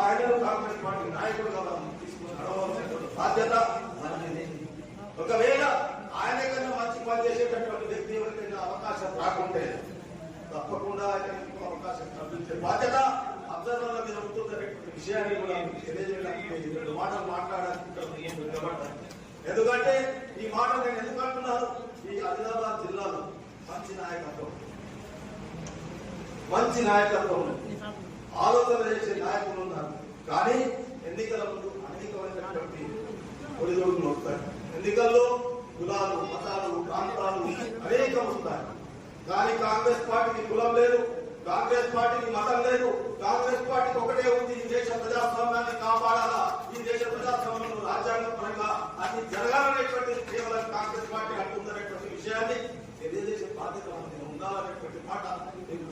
ఆయనను కాంగ్రెస్ పార్టీ నాయకుడుగా తీసుకుని నడవలసినటువంటి బాధ్యత మనది. ఒకవేళ ఆయన కన్నా మంచి పని చేసేటటువంటి వ్యక్తి ఎవరికైనా అవకాశం రాకుంటే తప్పకుండా ఆయనకు అవకాశం కల్పించే బాధ్యత అబ్జర్వర్ల మీద ఉంటుందనేటువంటి విషయాన్ని కూడా తెలియజేయడానికి 2 మాటలు మాట్లాడాలి. ఎందుకంటే ఈ మాట నేను ఎందుకు అంటున్నాను, ఈ ఆదిలాబాద్ జిల్లాలో మంచి నాయకత్వం ఆలోచన చేసే నాయకులు ఉన్నారు. కానీ ఎన్నికల ముందు అనేకమైనటువంటి ఒడిదొడుకులు వస్తాయి. ఎన్నికల్లో కులాలు, మతాలు, ప్రాంతాలు అనేకం వస్తాయి. కానీ కాంగ్రెస్ పార్టీకి కులం లేదు, కాంగ్రెస్ పార్టీకి మతం లేదు. కాంగ్రెస్ పార్టీకి ఒకటే ఉంది, ఈ దేశ ప్రజాస్వామ్యాన్ని కాపాడాలా, ఈ దేశ ప్రజాస్వామ్యంలో రాజ్యాంగ పరంగా అది జరగాలనేటువంటి కేవలం కాంగ్రెస్ పార్టీ అంటుందనేటువంటి విషయాన్ని తెలియజేసే బాధ్యత మనకి ఉండాలనేటువంటి మాట నేను